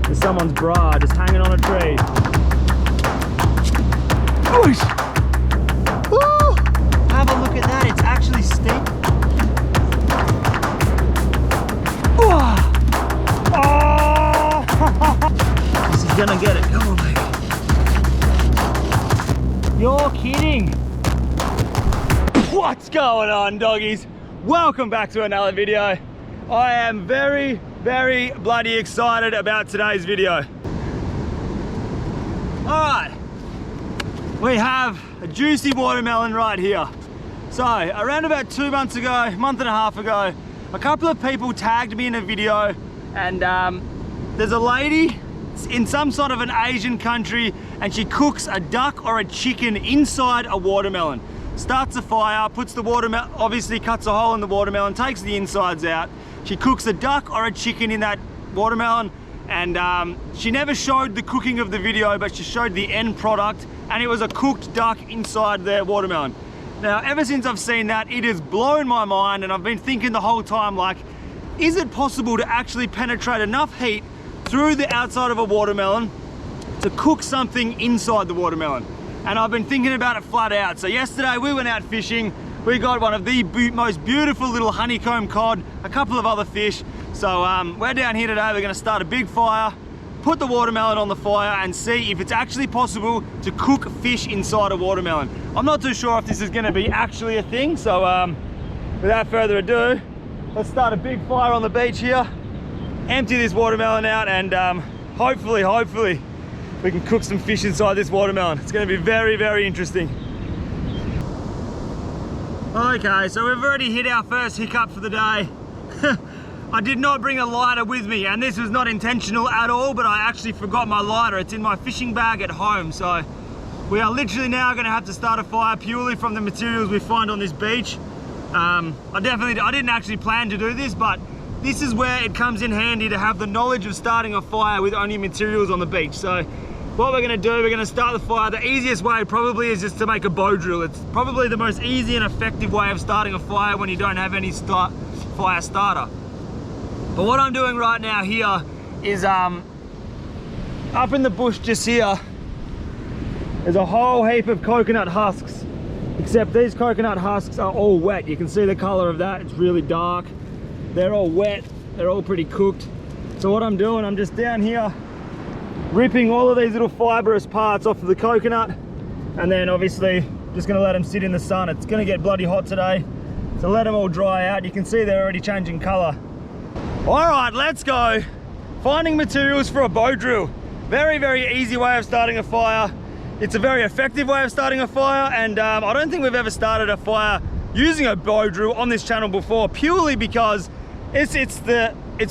There's someone's bra just hanging on a tree. Whoosh! Woo! Have a look at that, it's actually steep. Oh! This is gonna get it. Come on, baby. You're kidding. What's going on, doggies? Welcome back to another video. I am very bloody excited about today's video. All right, we have a juicy watermelon right here. So around about 2 months ago, month and a half ago, a couple of people tagged me in a video, and there's a lady in some sort of an Asian country, and she cooks a duck or a chicken inside a watermelon. Starts a fire, puts the watermelon, obviously cuts a hole in the watermelon, takes the insides out. She cooks a duck or a chicken in that watermelon, and she never showed the cooking of the video, but she showed the end product, and it was a cooked duck inside the watermelon. Now, ever since I've seen that, it has blown my mind, and I've been thinking the whole time, like, is it possible to actually penetrate enough heat through the outside of a watermelon to cook something inside the watermelon? And I've been thinking about it flat out. So yesterday we went out fishing. We got one of the most beautiful little honeycomb cod, a couple of other fish. So we're down here today. We're gonna start a big fire, put the watermelon on the fire, and see if it's actually possible to cook fish inside a watermelon. I'm not too sure if this is gonna be actually a thing. So without further ado, let's start a big fire on the beach here, empty this watermelon out, and hopefully we can cook some fish inside this watermelon. It's gonna be very interesting. Okay, so we've already hit our first hiccup for the day. I did not bring a lighter with me, and this was not intentional at all, but I actually forgot my lighter. It's in my fishing bag at home, so we are literally now gonna have to start a fire purely from the materials we find on this beach. I didn't actually plan to do this, but this is where it comes in handy to have the knowledge of starting a fire with only materials on the beach. So what we're gonna do, we're gonna start the fire. The easiest way probably is just to make a bow drill. It's probably the most easy and effective way of starting a fire when you don't have any fire starter. But what I'm doing right now here is up in the bush just here, there's a whole heap of coconut husks, except these coconut husks are all wet. You can see the color of that, it's really dark. They're all wet, they're all pretty cooked. So what I'm doing, I'm just down here ripping all of these little fibrous parts off of the coconut, and then obviously just gonna let them sit in the sun. It's gonna get bloody hot today, so let them all dry out. You can see they're already changing color. All right, let's go. Finding materials for a bow drill. Very easy way of starting a fire. It's a very effective way of starting a fire, and I don't think we've ever started a fire using a bow drill on this channel before, purely because it's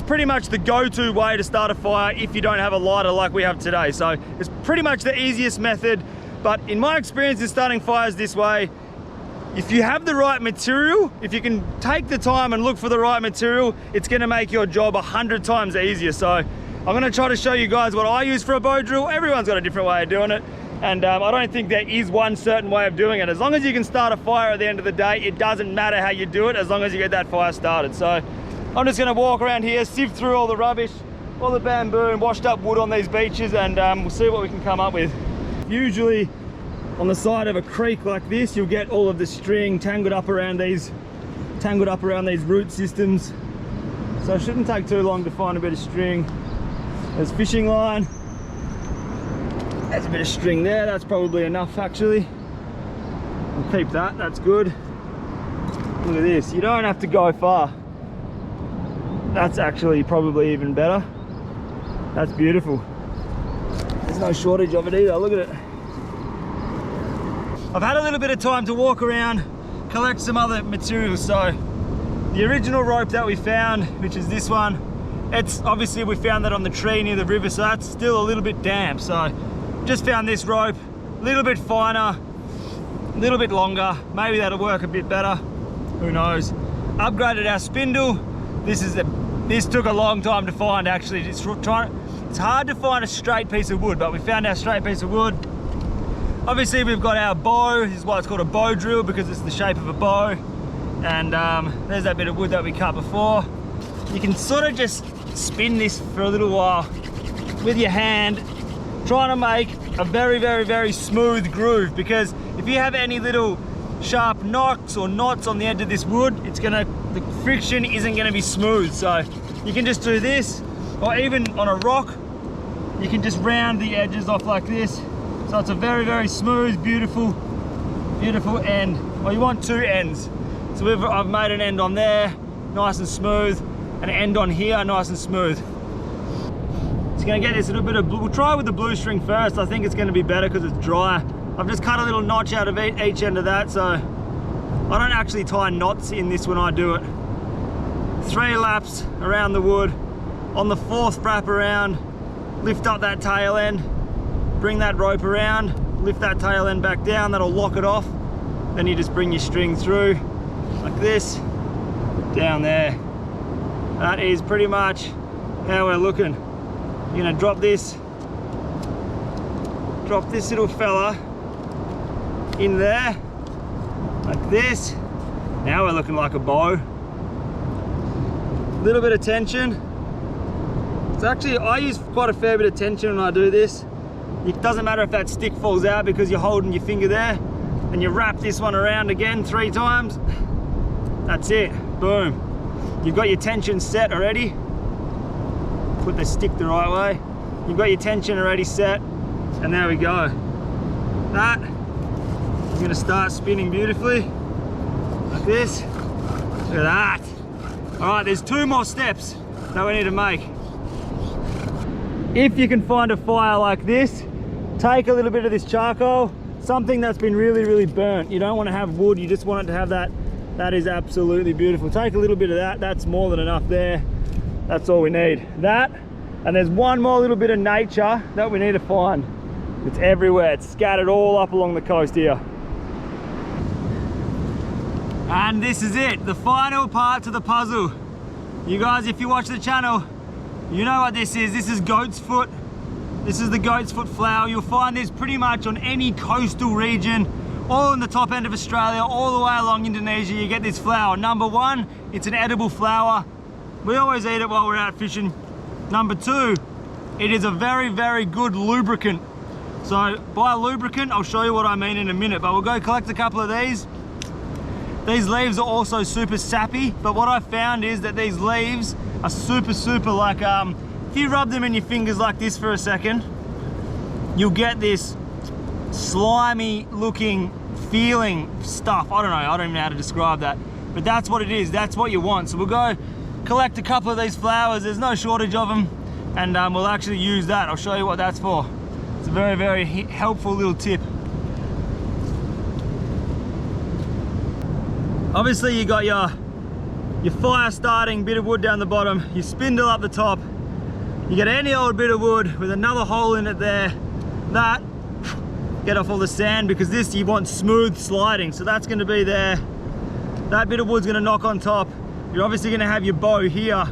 pretty much the go-to way to start a fire if you don't have a lighter like we have today. So it's pretty much the easiest method, but in my experience in starting fires this way, if you have the right material, if you can take the time and look for the right material, it's gonna make your job 100 times easier. So I'm gonna try to show you guys what I use for a bow drill. Everyone's got a different way of doing it, and I don't think there is one certain way of doing it. As long as you can start a fire at the end of the day, it doesn't matter how you do it, as long as you get that fire started. So I'm just gonna walk around here, sift through all the rubbish, all the bamboo and washed up wood on these beaches, and we'll see what we can come up with. Usually on the side of a creek like this, you'll get all of the string tangled up around these root systems. So it shouldn't take too long to find a bit of string. There's fishing line. There's a bit of string there, that's probably enough actually. We'll keep that, that's good. Look at this, you don't have to go far. That's actually probably even better. That's beautiful. There's no shortage of it either, look at it. I've had a little bit of time to walk around, collect some other materials. So the original rope that we found, which is this one, it's obviously we found that on the tree near the river, so that's still a little bit damp. So just found this rope, a little bit finer, a little bit longer. Maybe that'll work a bit better, who knows. Upgraded our spindle. This took a long time to find actually. It's hard to find a straight piece of wood, but we found our straight piece of wood. Obviously we've got our bow. This is why it's called a bow drill, because it's the shape of a bow. And there's that bit of wood that we cut before. You can sort of just spin this for a little while with your hand, trying to make a very, very, very smooth groove, because if you have any little sharp knocks or knots on the edge of this wood, the friction isn't gonna be smooth. So you can just do this, or even on a rock, you can just round the edges off like this. So it's a very, very smooth, beautiful, beautiful end. Well, you want two ends. So I've made an end on there, nice and smooth, and an end on here, nice and smooth. It's gonna get this little bit of blue. We'll try with the blue string first. I think it's gonna be better because it's dry. I've just cut a little notch out of each end of that, so I don't actually tie knots in this when I do it. 3 laps around the wood. On the 4th wrap around, lift up that tail end, bring that rope around, lift that tail end back down, that'll lock it off. Then you just bring your string through like this, down there. That is pretty much how we're looking. You're gonna drop this little fella in there, like this. Now we're looking like a bow. Little bit of tension. It's actually, I use quite a fair bit of tension when I do this. It doesn't matter if that stick falls out because you're holding your finger there, and you wrap this one around again 3 times. That's it, boom. You've got your tension set already. Put the stick the right way. You've got your tension already set, and there we go. That is gonna start spinning beautifully, like this. Look at that. All right, there's 2 more steps that we need to make. If you can find a fire like this, take a little bit of this charcoal, something that's been really, really burnt. You don't want to have wood, you just want it to have that. That is absolutely beautiful. Take a little bit of that, that's more than enough there. That's all we need. That, and there's one more little bit of nature that we need to find. It's everywhere, it's scattered all up along the coast here. And this is it, the final part to the puzzle. You guys, if you watch the channel, you know what this is. This is goat's foot. This is the goat's foot flower. You'll find this pretty much on any coastal region, all in the top end of Australia, all the way along Indonesia. You get this flower. Number 1, it's an edible flower. We always eat it while we're out fishing. Number 2, it is a very, very good lubricant. So by lubricant, I'll show you what I mean in a minute, but we'll go collect a couple of these. These leaves are also super sappy, but what I found is that these leaves are super like, if you rub them in your fingers like this for a second, you'll get this slimy looking feeling stuff. I don't know, I don't even know how to describe that, but that's what it is, that's what you want. So we'll go collect a couple of these flowers, there's no shortage of them, and we'll actually use that. I'll show you what that's for. It's a very, very helpful little tip. Obviously you got your fire starting bit of wood down the bottom, you spindle up the top, you get any old bit of wood with another hole in it there, that, get off all the sand, because this you want smooth sliding, so that's going to be there. That bit of wood's going to knock on top. You're obviously going to have your bow here,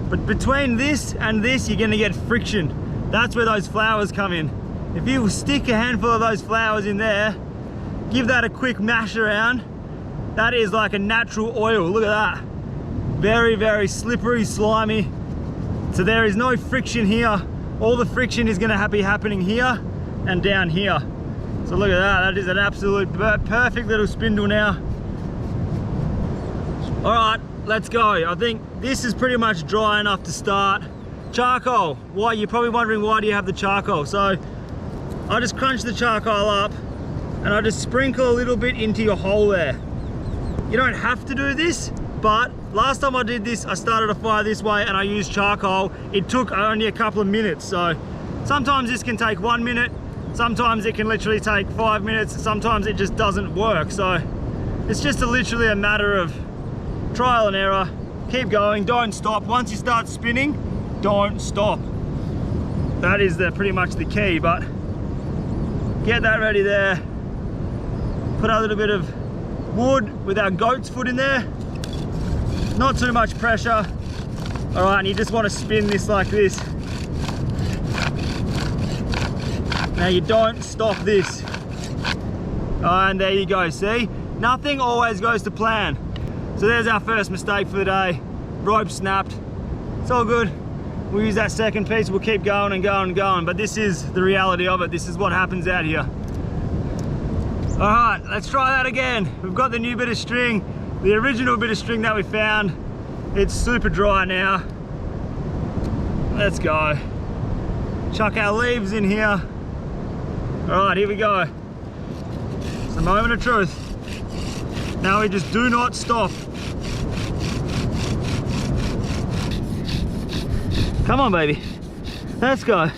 but between this and this you're going to get friction. That's where those flowers come in. If you stick a handful of those flowers in there, give that a quick mash around, that is like a natural oil. Look at that. Very, very slippery, slimy. So there is no friction here. All the friction is going to be happening here and down here. So look at that. That is an absolute perfect little spindle now. All right, let's go. I think this is pretty much dry enough to start. Charcoal. Why? You're probably wondering, why do you have the charcoal? So I just crunch the charcoal up and I just sprinkle a little bit into your hole there. You don't have to do this, but last time I did this, I started a fire this way and I used charcoal. It took only a couple of minutes. So sometimes this can take 1 minute, sometimes it can literally take 5 minutes, sometimes it just doesn't work. So it's just literally a matter of trial and error. Keep going, don't stop. Once you start spinning, don't stop. That is pretty much the key, but get that ready there. Put a little bit of wood with our goat's foot in there. Not too much pressure. All right, and you just want to spin this like this. Now you don't stop this. And there you go, see? Nothing always goes to plan. So there's our first mistake for the day. Rope snapped. It's all good. we'll use that second piece, we'll keep going and going and going. But this is the reality of it. This is what happens out here. All right, let's try that again. We've got the new bit of string, the original bit of string that we found. It's super dry now. Let's go. Chuck our leaves in here. All right, here we go. It's the moment of truth. Now we just do not stop. Come on, baby. Let's go.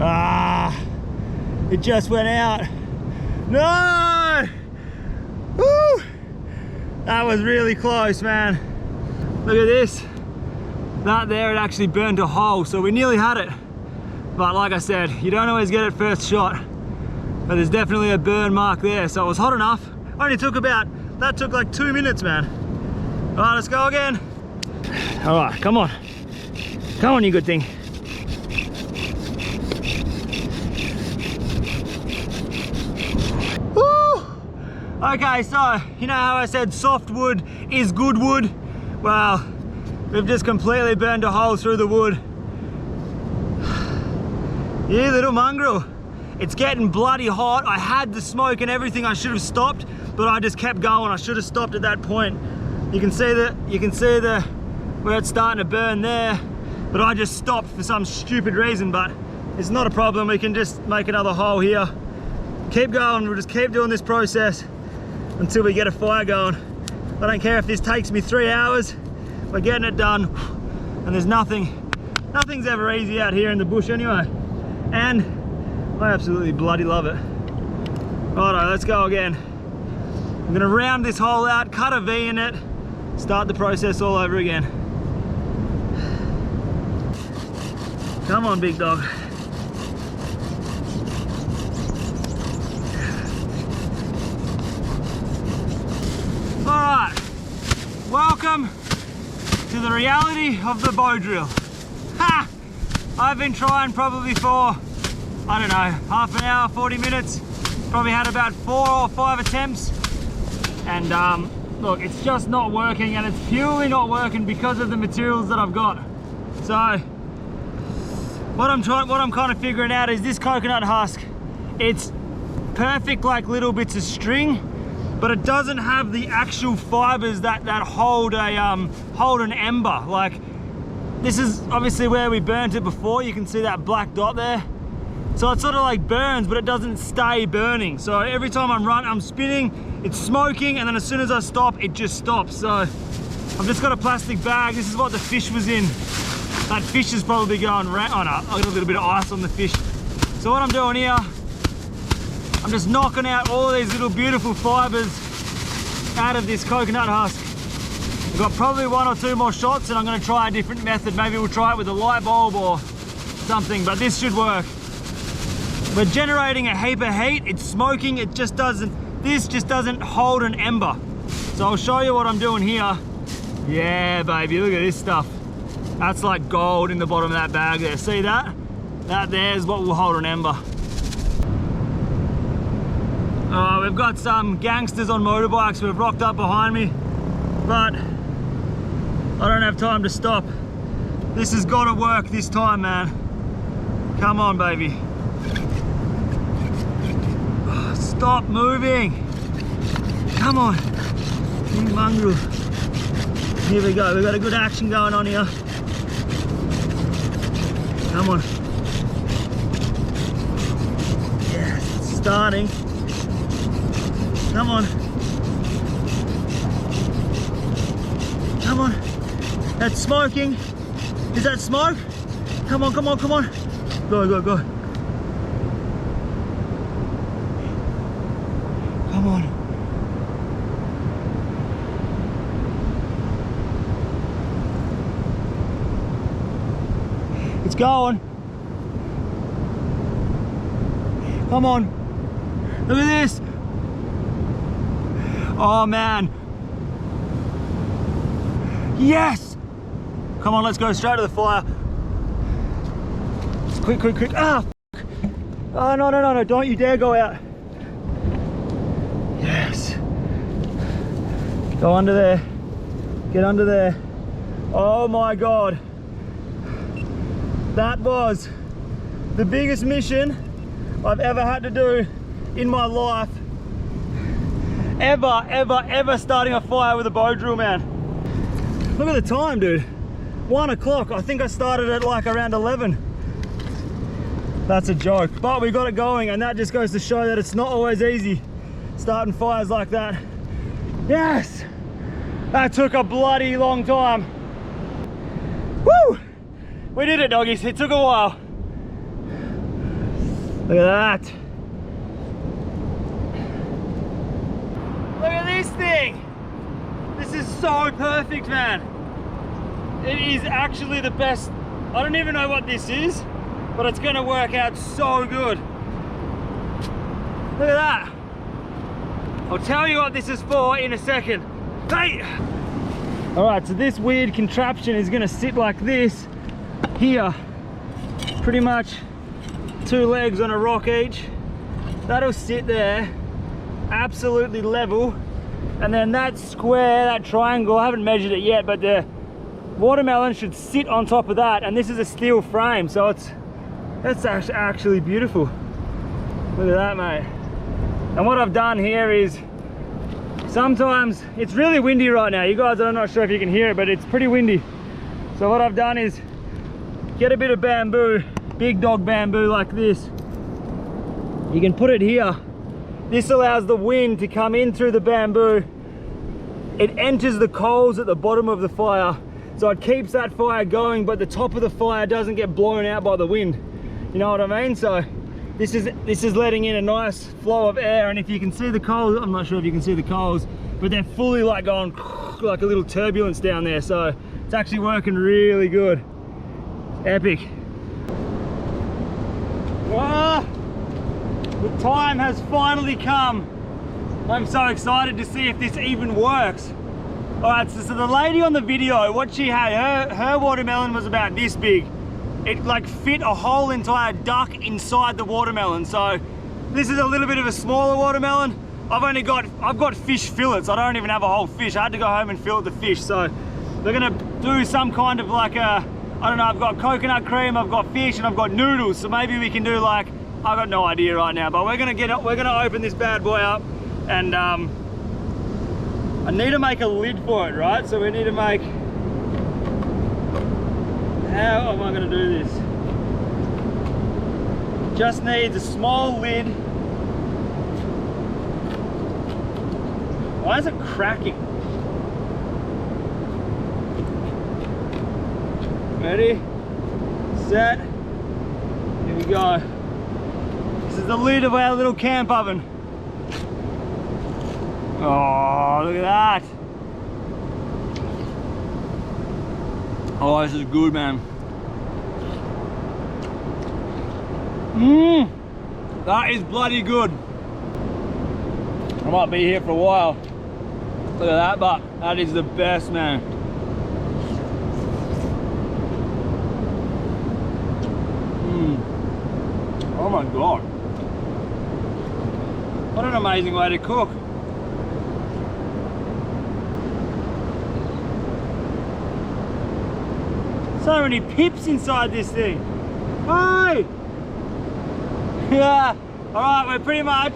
Ah, it just went out. No! Woo! That was really close, man. Look at this. That there, it actually burned a hole, so we nearly had it. But like I said, you don't always get it first shot. But there's definitely a burn mark there, so it was hot enough. Only took that took like 2 minutes, man. All right, let's go again. All right, come on. Come on, you good thing. Woo! Okay, so, you know how I said soft wood is good wood? Well, we've just completely burned a hole through the wood. You little mongrel. It's getting bloody hot. I had the smoke and everything. I should have stopped, but I just kept going. I should have stopped at that point. You can see where it's starting to burn there, but I just stopped for some stupid reason. But it's not a problem. We can just make another hole here. Keep going. We'll just keep doing this process until we get a fire going. I don't care if this takes me 3 hours. We're getting it done, and there's nothing's ever easy out here in the bush anyway. And I absolutely bloody love it. Righto, let's go again. I'm gonna round this hole out, cut a V in it, start the process all over again. Come on, big dog. All right, welcome to the reality of the bow drill. Ha! I've been trying probably for, I don't know, half an hour, 40 minutes. Probably had about 4 or 5 attempts. And look, it's just not working, and it's purely not working because of the materials that I've got. So what I'm kind of figuring out is this coconut husk, it's perfect like little bits of string, but it doesn't have the actual fibers that hold an ember. Like, this is obviously where we burnt it before. You can see that black dot there. So it sort of like burns, but it doesn't stay burning. So every time I'm spinning, it's smoking, and then as soon as I stop, it just stops. So I've just got a plastic bag. This is what the fish was in. That fish is probably going around. Oh no, I got a little bit of ice on the fish. So what I'm doing here, I'm just knocking out all these little beautiful fibers out of this coconut husk. I've got probably 1 or 2 more shots, and I'm going to try a different method. Maybe we'll try it with a light bulb or something, but this should work. We're generating a heap of heat. It's smoking. This just doesn't hold an ember. So I'll show you what I'm doing here. Yeah, baby, look at this stuff. That's like gold in the bottom of that bag there. See that? That there is what will hold an ember. We've got some gangsters on motorbikes who have rocked up behind me, but I don't have time to stop. This has got to work this time, man. Come on, baby. Stop moving. Come on. You mongrel. Here we go. We've got a good action going on here. Come on. Yes, it's starting. Come on. Come on. That's smoking. Is that smoke? Come on, come on, come on. Go, go, go. Come on. It's going. Come on. Look at this. Oh man. Yes. Come on, let's go straight to the fire. Quick, quick, quick. Ah, f***. Oh, no, no, no, no. Don't you dare go out. Yes. Go under there. Get under there. Oh my God. That was the biggest mission I've ever had to do in my life. Ever starting a fire with a bow drill, man. Look at the time, dude. 1 o'clock. I think I started at like around 11. That's a joke, but we got it going, and that just goes to show that it's not always easy starting fires like that. Yes! That took a bloody long time. Woo! We did it, doggies. It took a while. Look at that. Look at this thing. This is so perfect, man. It is actually the best. I don't even know what this is, but it's gonna work out so good. Look at that. I'll tell you what this is for in a second. Hey! All right, so this weird contraption is gonna sit like this here. Pretty much 2 legs on a rock each. That'll sit there, absolutely level. And then that square, that triangle, I haven't measured it yet, but the watermelon should sit on top of that. And this is a steel frame, so that's actually beautiful. Look at that, mate. And what I've done here is, sometimes it's really windy right now. You guys, I'm not sure if you can hear it, but it's pretty windy. So what I've done is get a bit of bamboo, big dog bamboo like this. You can put it here. This allows the wind to come in through the bamboo. It enters the coals at the bottom of the fire, so it keeps that fire going, but the top of the fire doesn't get blown out by the wind. You know what I mean? So this is letting in a nice flow of air, and if you can see the coals, I'm not sure if you can see the coals, but they're fully like going like a little turbulence down there, so it's actually working really good. Epic. Ah, the time has finally come. I'm so excited to see if this even works. All right, so the lady on the video, what she had, her watermelon was about this big. It like fit a whole entire duck inside the watermelon. So this is a little bit of a smaller watermelon. I've got fish fillets. I don't even have a whole fish. I had to go home and fillet the fish. So we're gonna do some kind of like a, I don't know, I've got coconut cream, I've got fish, and I've got noodles. So maybe we can do like, I've got no idea right now, but we're gonna open this bad boy up, and I need to make a lid for it, right? So we need to make, how am I gonna do this? Just needs a small lid. Why is it cracking? Ready, set, here we go. This is the lid of our little camp oven. Oh, look at that. Oh, this is good, man. That is bloody good. I might be here for a while. Look at that, but that is the best, man. Oh my God. What an amazing way to cook. So many pips inside this thing. Hey! Yeah. Alright, we're pretty much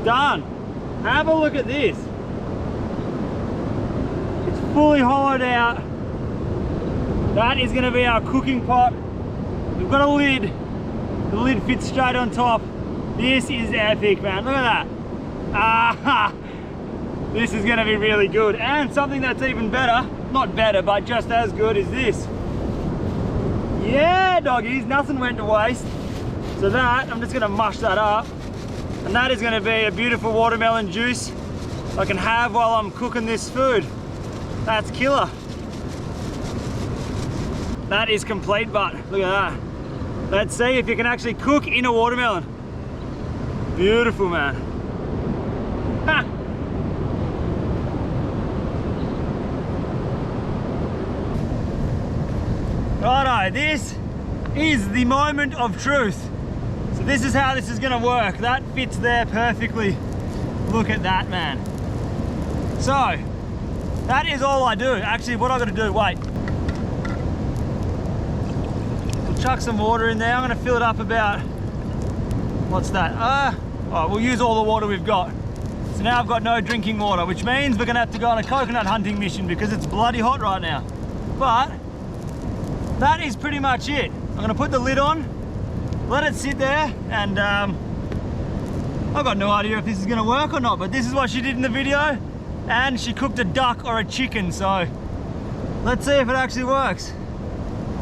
done. Have a look at this. It's fully hollowed out. That is going to be our cooking pot. We've got a lid. The lid fits straight on top. This is epic, man. Look at that. Ah, this is going to be really good. And something that's even better, not better, but just as good, is this. Yeah, doggies, nothing went to waste. So that, I'm just going to mush that up. And that is going to be a beautiful watermelon juice I can have while I'm cooking this food. That's killer. That is complete, but look at that. Let's see if you can actually cook in a watermelon. Beautiful, man. Ha! Righto, this is the moment of truth. So this is how this is gonna work. That fits there perfectly. Look at that, man. So, That is all I do. Actually, what I gotta do, wait. We'll chuck some water in there. I'm gonna fill it up about, what's that? Oh, we'll use all the water we've got. So now I've got no drinking water, which means we're gonna have to go on a coconut hunting mission because it's bloody hot right now. But that is pretty much it. I'm gonna put the lid on, let it sit there, and I've got no idea if this is gonna work or not, but this is what she did in the video, and she cooked a duck or a chicken, so let's see if it actually works.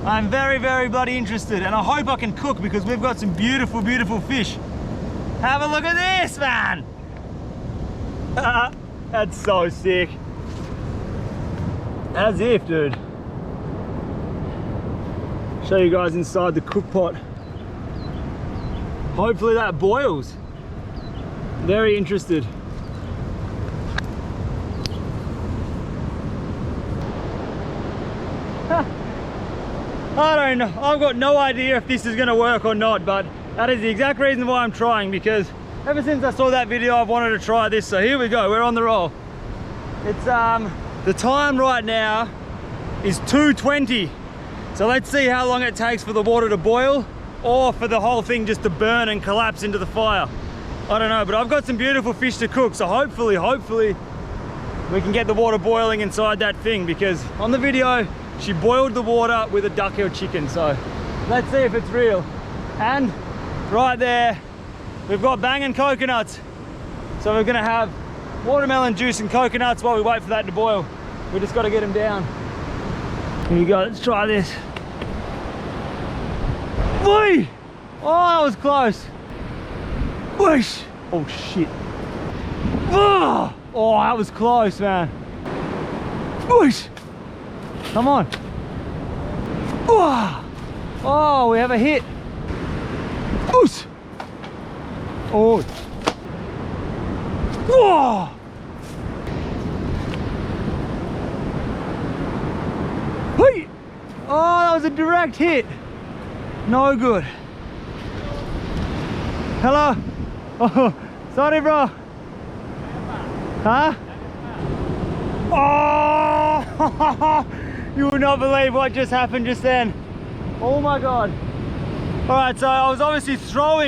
I'm very, very bloody interested, and I hope I can cook because we've got some beautiful, beautiful fish. Have a look at this, man! That's so sick. As if, dude. Show you guys inside the cook pot. Hopefully that boils. Very interested. I don't know. I've got no idea if this is going to work or not, but that is the exact reason why I'm trying, because ever since I saw that video, I've wanted to try this. So here we go. We're on the roll. It's the time right now is 2:20. So let's see how long it takes for the water to boil or for the whole thing just to burn and collapse into the fire. I don't know, but I've got some beautiful fish to cook. So hopefully we can get the water boiling inside that thing, because on the video, she boiled the water with a duck or chicken. So let's see if it's real. And right there, we've got banging coconuts. So we're gonna have watermelon juice and coconuts while we wait for that to boil. We just gotta get them down. Here you go, let's try this. Whee! Oh, that was close. Whoosh! Oh shit. Oh, that was close, man. Whoosh! Come on. Oh, we have a hit. Whoosh! Oh. Whoa! Hey! Oh, that was a direct hit. No good. Hello? Oh, sorry, bro. Huh? Oh! You would not believe what just happened just then. Oh my God. All right, so I was obviously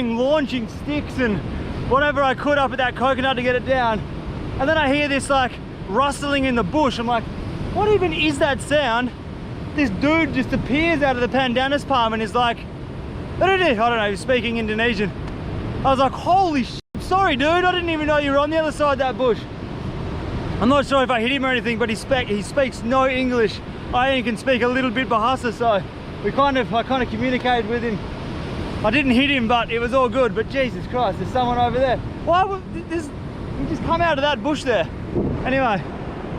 launching sticks and whatever I could up at that coconut to get it down. And then I hear this like rustling in the bush. I'm like, what even is that sound? This dude just appears out of the pandanus palm and is like, I don't know, he's speaking Indonesian. I was like, holy shit, sorry dude, I didn't even know you were on the other side of that bush. I'm not sure if I hit him or anything, but he speaks no English. I only can speak a little bit Bahasa, so I kind of communicated with him. I didn't hit him, but it was all good. But Jesus Christ, there's someone over there. Why would this? You just come out of that bush there. Anyway,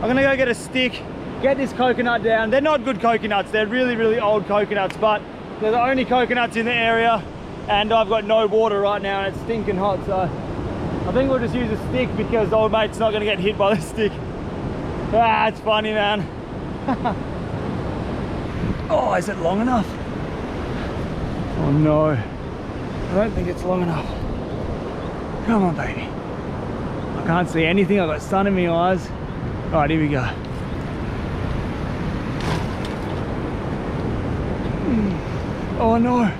I'm gonna go get a stick, get this coconut down. They're not good coconuts. They're really, really old coconuts, but they're the only coconuts in the area, and I've got no water right now, and it's stinking hot. So I think we'll just use a stick because the old mate's not gonna get hit by the stick. Ah, it's funny, man. Oh, is it long enough? Oh no, I don't think it's long enough. Come on, baby. I can't see anything, I've got sun in my eyes. All right, here we go. Oh no.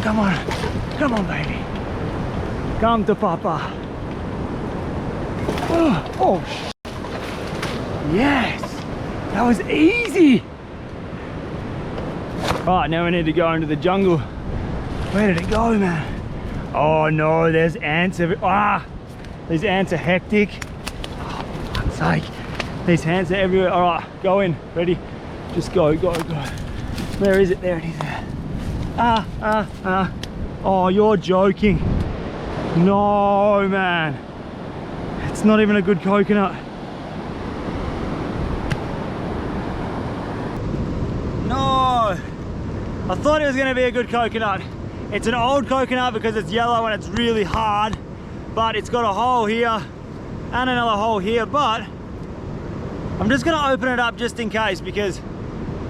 Come on, baby. Come to Papa. Oh, yes, that was easy. Right, now we need to go into the jungle. Where did it go, man? Oh no, there's ants these ants are hectic. Oh, for fuck's sake. These ants are everywhere. All right, go in, ready? Just go. Where is it? There it is. Oh, you're joking. No, man. It's not even a good coconut. No, I thought it was gonna be a good coconut. It's an old coconut because it's yellow and it's really hard, but it's got a hole here and another hole here, but I'm just gonna open it up just in case because,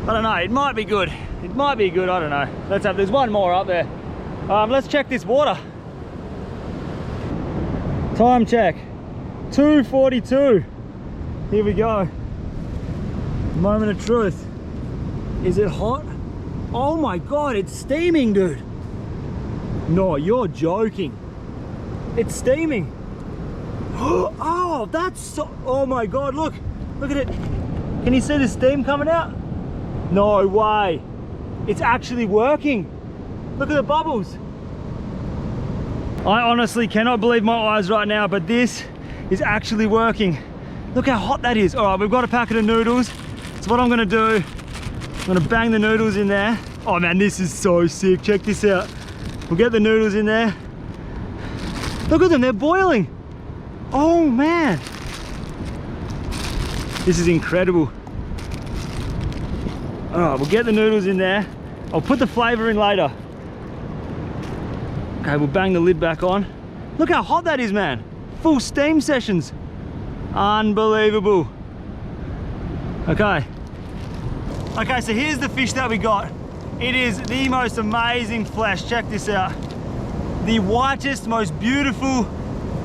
I don't know, it might be good. It might be good, I don't know. There's one more up there. Let's check this water. Time check, 2:42. Here we go. Moment of truth. Is it hot? Oh my God, it's steaming, dude. No, you're joking. It's steaming. Oh, that's so, oh my God, look at it. Can you see the steam coming out? No way. It's actually working. Look at the bubbles. I honestly cannot believe my eyes right now, but this is actually working. Look how hot that is. All right, we've got a packet of noodles. So what I'm gonna do, I'm gonna bang the noodles in there. Oh man, this is so sick. Check this out. We'll get the noodles in there. Look at them, they're boiling. Oh man. This is incredible. All right, we'll get the noodles in there. I'll put the flavor in later. Okay, we'll bang the lid back on. Look how hot that is, man. Full steam sessions. Unbelievable. Okay. Okay, so here's the fish that we got. It is the most amazing flesh. Check this out. The whitest, most beautiful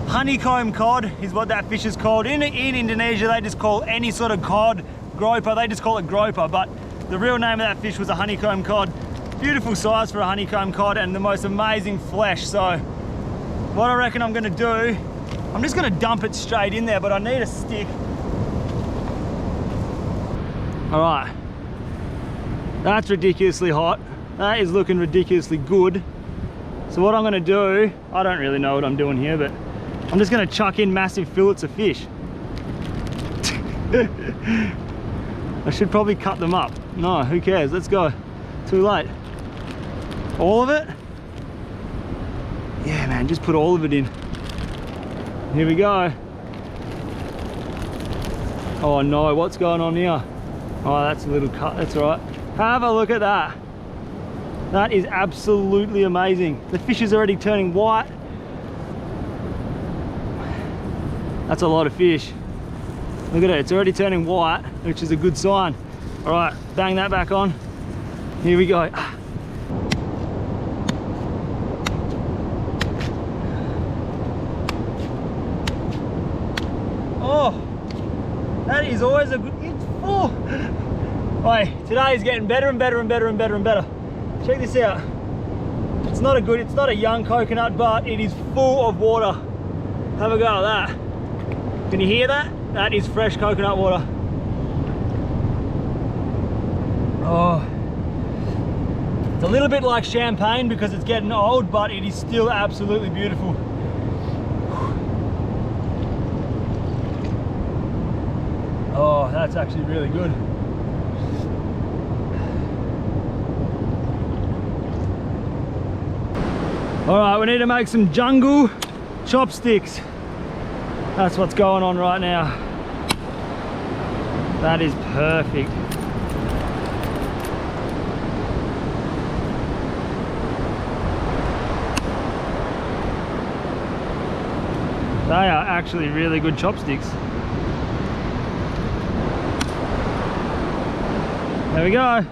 honeycomb cod is what that fish is called. In Indonesia, they just call any sort of cod groper. They just call it groper, but the real name of that fish was a honeycomb cod. Beautiful size for a honeycomb cod and the most amazing flesh. So what I reckon I'm gonna do, I'm just gonna dump it straight in there, but I need a stick. All right, that's ridiculously hot. That is looking ridiculously good. So what I'm gonna do, I don't really know what I'm doing here, but I'm just gonna chuck in massive fillets of fish. I should probably cut them up. No, who cares? Let's go. Too late. All of it? Yeah, man, just put all of it in. Here we go. Oh no, what's going on here? Oh, that's a little cut, that's all right. Have a look at that. That is absolutely amazing. The fish is already turning white. That's a lot of fish. Look at it, it's already turning white, which is a good sign. All right, bang that back on. Here we go. Oh, that is always a good, it's full. Wait, today is getting better and better and better and better and better. Check this out. It's not a young coconut, but it is full of water. Have a go at that. Can you hear that? That is fresh coconut water. Oh, it's a little bit like champagne because it's getting old, but it is still absolutely beautiful. Oh, that's actually really good. All right, we need to make some jungle chopsticks. That's what's going on right now. That is perfect. They are actually really good chopsticks. There we go.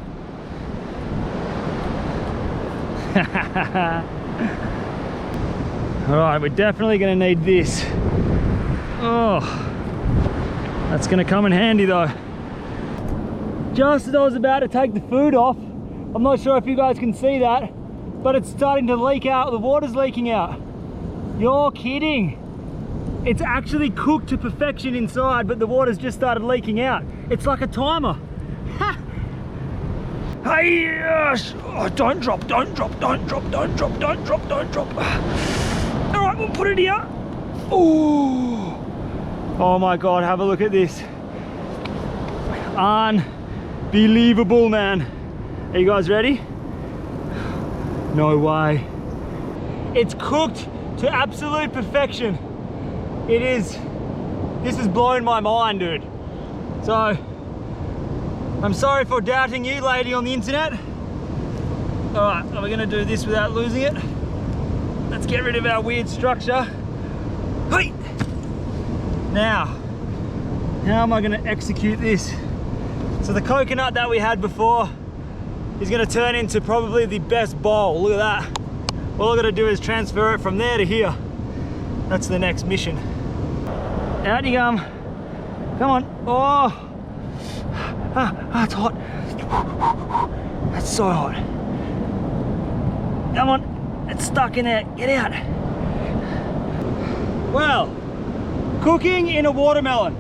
All right, we're definitely gonna need this. Oh, that's gonna come in handy though. Just as I was about to take the food off, I'm not sure if you guys can see that, but it's starting to leak out. The water's leaking out. You're kidding. It's actually cooked to perfection inside, but the water's just started leaking out. It's like a timer. Ha! Hey, yes! Oh, don't drop, don't drop, don't drop, don't drop, don't drop, don't drop. All right, we'll put it here. Oh, oh my God, have a look at this. Unbelievable, man. Are you guys ready? No way. It's cooked to absolute perfection. It is. This is blowing my mind, dude. So, I'm sorry for doubting you, lady on the internet. All right, are we gonna do this without losing it? Let's get rid of our weird structure. Hey! Now, how am I gonna execute this? So the coconut that we had before is gonna turn into probably the best bowl. Look at that. All I gotta do is transfer it from there to here. That's the next mission. Out you come. Come on. Oh. It's hot. That's so hot. Come on. It's stuck in there. Get out. Well, cooking in a watermelon.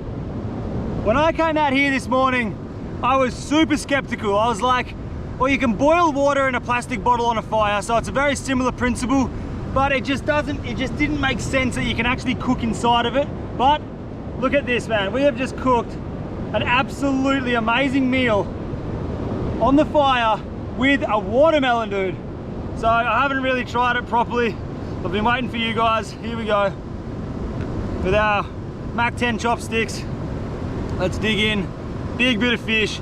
When I came out here this morning, I was super skeptical. I was like, well, you can boil water in a plastic bottle on a fire, so it's a very similar principle, but it just didn't make sense that you can actually cook inside of it. But look at this, man. We have just cooked an absolutely amazing meal on the fire with a watermelon, dude. So I haven't really tried it properly. I've been waiting for you guys. Here we go. With our Mac 10 chopsticks. Let's dig in. Big bit of fish.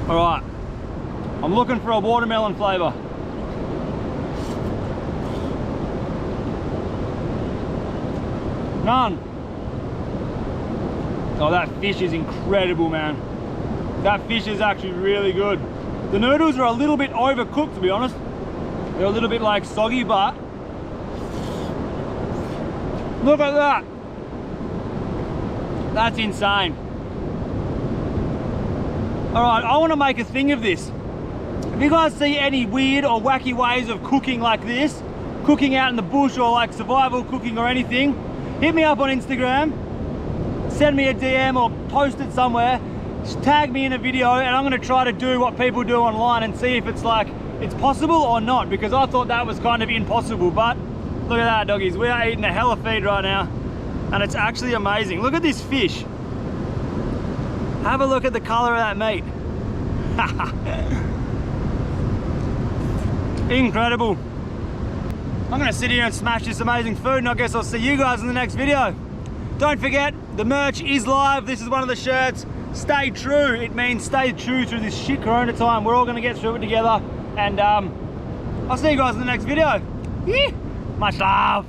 All right, I'm looking for a watermelon flavor. None. Oh, that fish is incredible, man. That fish is actually really good. The noodles are a little bit overcooked, to be honest. They're a little bit like soggy, but look at that. That's insane. All right, I want to make a thing of this. If you guys see any weird or wacky ways of cooking like this, cooking out in the bush or like survival cooking or anything, hit me up on Instagram, send me a DM or post it somewhere, just tag me in a video, and I'm going to try to do what people do online and see if it's like, it's possible or not, because I thought that was kind of impossible. But look at that, doggies. We are eating a hella feed right now, and it's actually amazing. Look at this fish. Have a look at the color of that meat. Incredible. I'm gonna sit here and smash this amazing food, and I guess I'll see you guys in the next video. Don't forget, the merch is live. This is one of the shirts. Stay true. It means stay true through this shit corona time. We're all gonna get through it together. And I'll see you guys in the next video. Yeah. Much love.